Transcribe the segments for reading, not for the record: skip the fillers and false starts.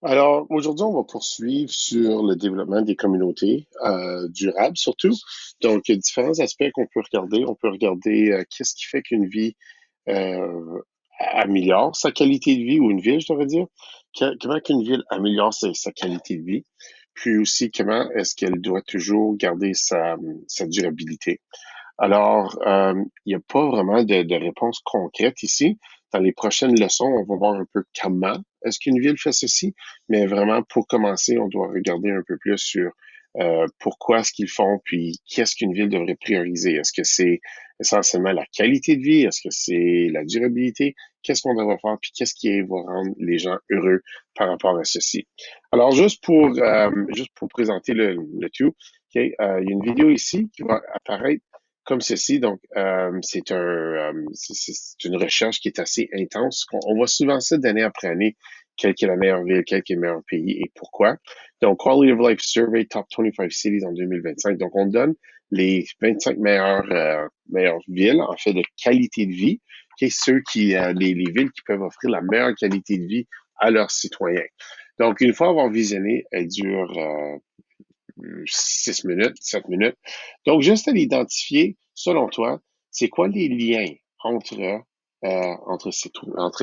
Alors, aujourd'hui, on va poursuivre sur le développement des communautés durables surtout. Donc, il y a différents aspects qu'on peut regarder. On peut regarder qu'est-ce qui fait qu'une vie euh, améliore sa qualité de vie, ou une ville, je devrais dire. Comment qu'une ville améliore sa qualité de vie. Puis aussi, comment est-ce qu'elle doit toujours garder sa durabilité. Alors, il n'y a pas vraiment de réponse concrète ici. Dans les prochaines leçons, on va voir un peu comment est-ce qu'une ville fait ceci, mais vraiment, pour commencer, on doit regarder un peu plus sur pourquoi est-ce qu'ils font, puis qu'est-ce qu'une ville devrait prioriser. Est-ce que c'est essentiellement la qualité de vie? Est-ce que c'est la durabilité? Qu'est-ce qu'on devrait faire? Puis qu'est-ce qui va rendre les gens heureux par rapport à ceci? Alors, juste pour présenter le tout, il y a une vidéo ici qui va apparaître comme ceci. Donc, c'est une recherche qui est assez intense. On voit souvent ça d'année après année. Quelle est la meilleure ville, quel est le meilleur pays et pourquoi. Donc, Quality of Life Survey Top 25 Cities en 2025. Donc, on donne les 25 meilleures villes, en fait, de qualité de vie, ceux les villes qui peuvent offrir la meilleure qualité de vie à leurs citoyens. Donc, une fois avoir visionné, elle dure 6 minutes, 7 minutes. Donc, juste à l'identifier, selon toi, c'est quoi les liens entre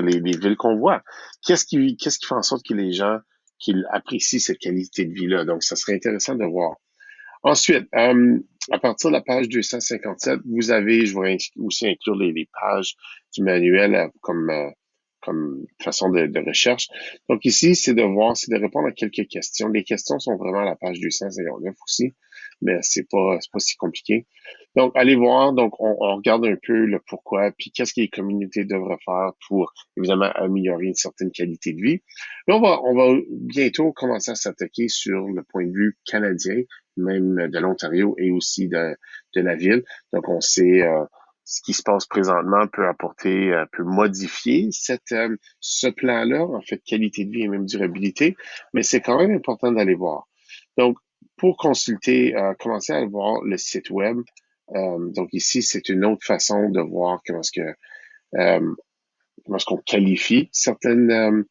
les villes qu'on voit? Qu'est-ce qui fait en sorte que les gens qu'ils apprécient cette qualité de vie-là? Donc, ça serait intéressant de voir. Ensuite, à partir de la page 257, je vais aussi inclure les pages du manuel comme façon de recherche. Donc ici, c'est de répondre à quelques questions. Les questions sont vraiment à la page 259 aussi, mais c'est pas si compliqué. Donc, allez voir. Donc, on regarde un peu le pourquoi, puis qu'est-ce que les communautés devraient faire pour, évidemment, améliorer une certaine qualité de vie. Là, on va bientôt commencer à s'attaquer sur le point de vue canadien, même de l'Ontario et aussi de la ville. Donc, on sait ce qui se passe présentement peut modifier ce plan-là, en fait, qualité de vie et même durabilité, mais c'est quand même important d'aller voir. Donc, pour consulter, commencer à voir le site web. Donc ici, c'est une autre façon de voir euh, comment est-ce qu'on qualifie certaines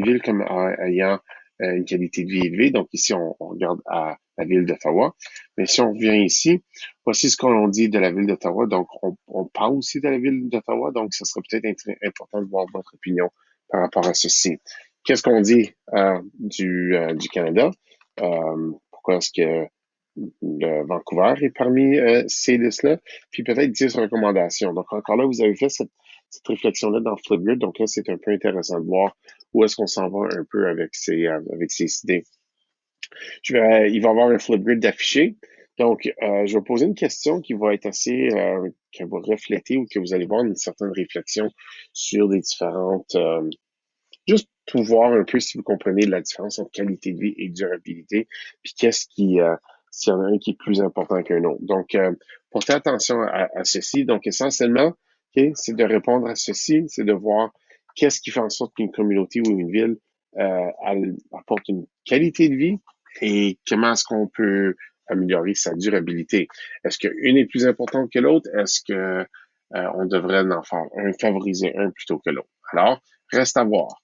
villes comme ayant une qualité de vie élevée. Donc ici, on regarde à la ville d'Ottawa. Mais si on revient ici, voici ce qu'on dit de la ville d'Ottawa. Donc, on parle aussi de la ville d'Ottawa. Donc, ce serait peut-être important de voir votre opinion par rapport à ceci. Qu'est-ce qu'on dit du Canada? Pourquoi est-ce que le Vancouver est parmi ces listes-là? Puis peut-être 10 recommandations. Donc, encore là, vous avez fait cette réflexion-là dans Flipgrid. Donc là, c'est un peu intéressant de voir où est-ce qu'on s'en va un peu avec ces idées. Il va y avoir un Flipgrid d'affiché. Donc, je vais poser une question qui va être qui va refléter ou que vous allez voir une certaine réflexion sur des différentes, juste pour voir un peu si vous comprenez la différence entre qualité de vie et durabilité, puis s'il y en a un qui est plus important qu'un autre. Donc, portez attention à ceci. Donc, essentiellement, c'est de répondre à ceci, c'est de voir qu'est-ce qui fait en sorte qu'une communauté ou une ville apporte une qualité de vie et comment est-ce qu'on peut améliorer sa durabilité. Est-ce qu'une est plus importante que l'autre? Est-ce que on devrait en favoriser un plutôt que l'autre? Alors, reste à voir.